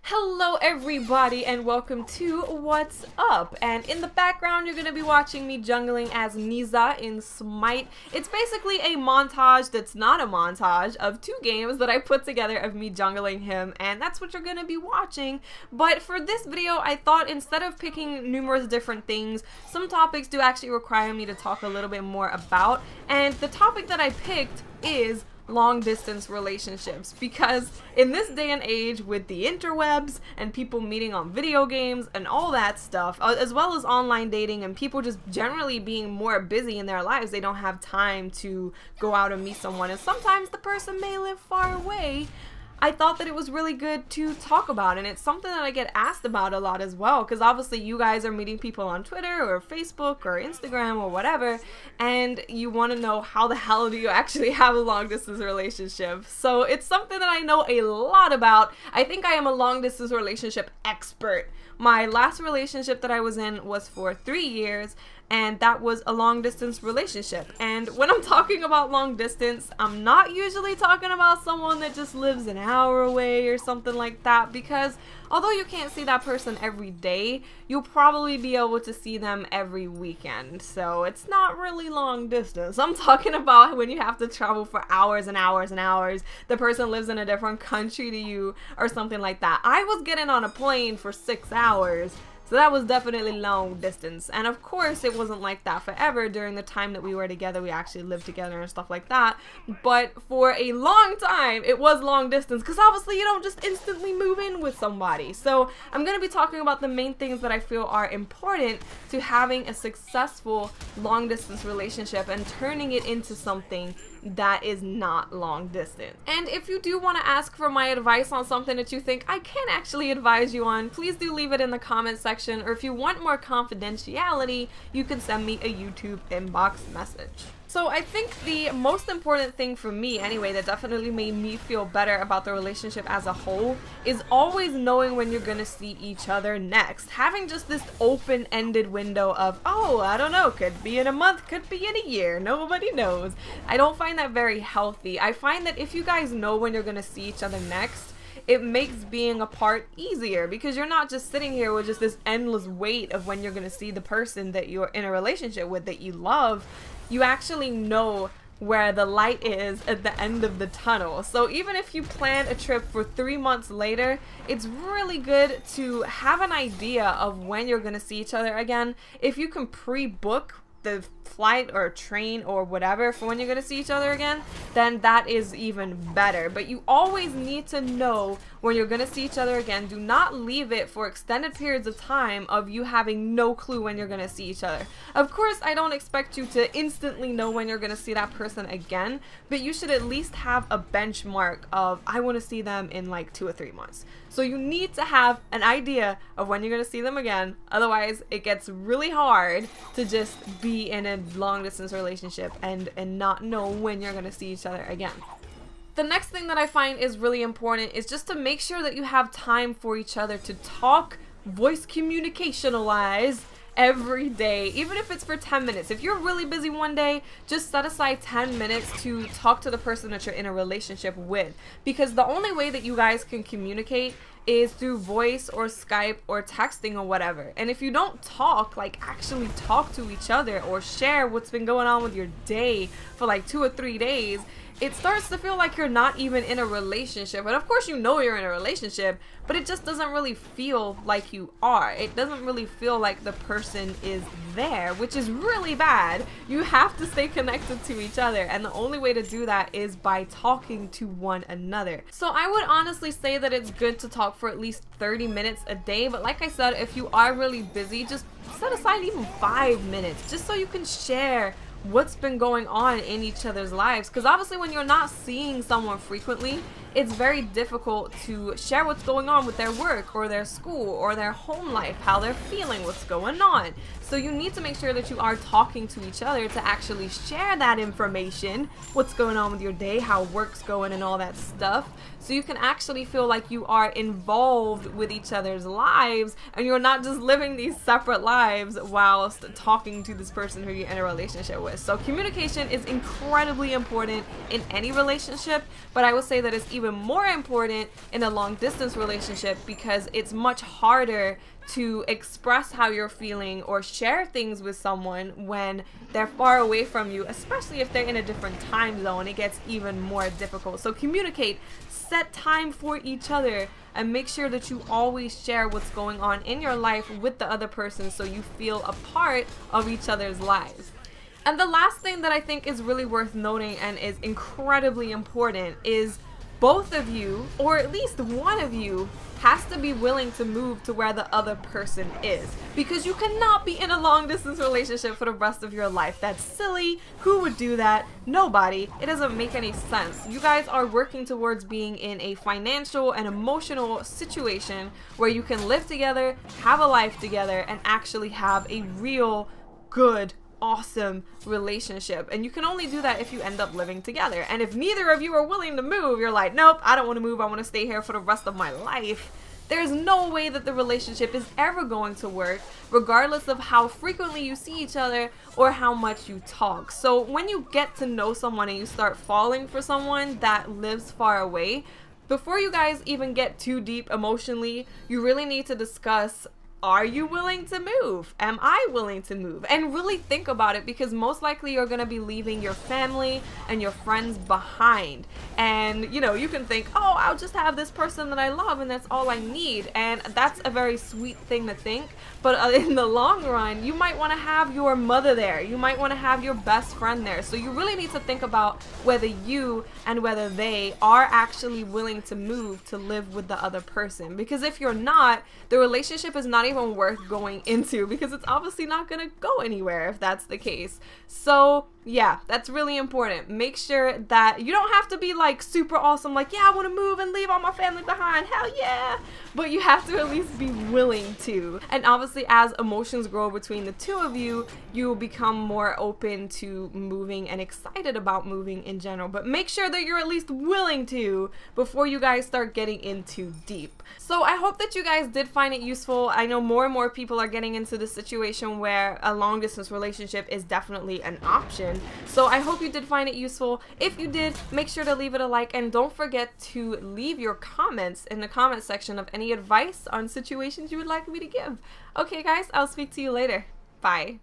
Hello everybody and welcome to What's Up, and in the background you're going to be watching me jungling as Niza in Smite. It's basically a montage that's not a montage of two games that I put together of me jungling him, and that's what you're going to be watching. But for this video I thought instead of picking numerous different things, some topics do actually require me to talk a little bit more about, and the topic that I picked is long distance relationships, because in this day and age with the interwebs and people meeting on video games and all that stuff, as well as online dating and people just generally being more busy in their lives, they don't have time to go out and meet someone, and sometimes the person may live far away. I thought that it was really good to talk about, and it's something that I get asked about a lot as well, because obviously you guys are meeting people on Twitter or Facebook or Instagram or whatever, and you want to know how the hell do you actually have a long distance relationship. So it's something that I know a lot about. I think I am a long distance relationship expert. My last relationship that I was in was for 3 years, and that was a long distance relationship. And when I'm talking about long distance, I'm not usually talking about someone that just lives an hour away or something like that, because although you can't see that person every day, you'll probably be able to see them every weekend. So it's not really long distance. I'm talking about when you have to travel for hours and hours and hours. The person lives in a different country to you or something like that. I was getting on a plane for 6 hours. So that was definitely long distance, and of course it wasn't like that forever. During the time that we were together, we actually lived together and stuff like that, but for a long time it was long distance, because obviously you don't just instantly move in with somebody. So I'm going to be talking about the main things that I feel are important to having a successful long distance relationship and turning it into something that is not long distance. And if you do want to ask for my advice on something that you think I can actually advise you on, please do leave it in the comment section, or if you want more confidentiality, you can send me a YouTube inbox message. So I think the most important thing for me anyway, that definitely made me feel better about the relationship as a whole, is always knowing when you're gonna see each other next. Having just this open-ended window of, oh, I don't know, could be in a month, could be in a year, nobody knows. I don't find that very healthy. I find that if you guys know when you're gonna see each other next, it makes being apart easier, because you're not just sitting here with just this endless wait of when you're gonna see the person that you're in a relationship with that you love. You actually know where the light is at the end of the tunnel. So even if you plan a trip for 3 months later, it's really good to have an idea of when you're gonna see each other again. If you can pre-book the flight or train or whatever for when you're gonna see each other again, then that is even better. But you always need to know when you're gonna see each other again. Do not leave it for extended periods of time of you having no clue when you're gonna see each other. Of course, I don't expect you to instantly know when you're gonna see that person again, but you should at least have a benchmark of, I want to see them in like 2 or 3 months. So you need to have an idea of when you're gonna see them again. Otherwise it gets really hard to just be in a long distance relationship and not know when you're gonna see each other again. The next thing that I find is really important is just to make sure that you have time for each other to talk, voice communication-wise, every day, even if it's for 10 minutes. If you're really busy one day, just set aside 10 minutes to talk to the person that you're in a relationship with, because the only way that you guys can communicate is through voice or Skype or texting or whatever. And if you don't talk, like actually talk to each other or share what's been going on with your day for like 2 or 3 days, it starts to feel like you're not even in a relationship. And of course you know you're in a relationship, but it just doesn't really feel like you are. It doesn't really feel like the person is there, which is really bad. You have to stay connected to each other, and the only way to do that is by talking to one another. So I would honestly say that it's good to talk for at least 30 minutes a day, but like I said, if you are really busy, just set aside even 5 minutes just so you can share what's been going on in each other's lives, because obviously when you're not seeing someone frequently, it's very difficult to share what's going on with their work or their school or their home life, how they're feeling, what's going on. So you need to make sure that you are talking to each other to actually share that information, what's going on with your day, how work's going and all that stuff, so you can actually feel like you are involved with each other's lives and you're not just living these separate lives whilst talking to this person who you're in a relationship with. So communication is incredibly important in any relationship, but I would say that it's even even more important in a long distance relationship because it's much harder to express how you're feeling or share things with someone when they're far away from you, especially if they're in a different time zone. It gets even more difficult. So communicate, set time for each other, and make sure that you always share what's going on in your life with the other person so you feel a part of each other's lives. And the last thing that I think is really worth noting and is incredibly important is both of you, or at least one of you, has to be willing to move to where the other person is, because you cannot be in a long distance relationship for the rest of your life. That's silly. Who would do that? Nobody. It doesn't make any sense. You guys are working towards being in a financial and emotional situation where you can live together, have a life together, and actually have a real good, awesome relationship. And you can only do that if you end up living together. And if neither of you are willing to move, you're like, nope, I don't want to move, I want to stay here for the rest of my life, there's no way that the relationship is ever going to work, regardless of how frequently you see each other or how much you talk. So when you get to know someone and you start falling for someone that lives far away, before you guys even get too deep emotionally, you really need to discuss, are you willing to move? Am I willing to move? And really think about it, because most likely you're going to be leaving your family and your friends behind. And, you know, you can think, oh, I'll just have this person that I love and that's all I need. And that's a very sweet thing to think. But in the long run, you might want to have your mother there. You might want to have your best friend there. So you really need to think about whether you and whether they are actually willing to move to live with the other person. Because if you're not, the relationship is not even worth going into, because it's obviously not going to go anywhere if that's the case. So yeah, that's really important. Make sure that you don't have to be like super awesome, like, yeah, I want to move and leave all my family behind, hell yeah, but you have to at least be willing to. And obviously, as emotions grow between the two of you, you will become more open to moving and excited about moving in general. But make sure that you're at least willing to before you guys start getting in too deep. So I hope that you guys did find it useful. I know more and more people are getting into the situation where a long distance relationship is definitely an option. So I hope you did find it useful. If you did, make sure to leave it a like, and don't forget to leave your comments in the comment section of any advice on situations you would like me to give. Okay guys, I'll speak to you later. Bye.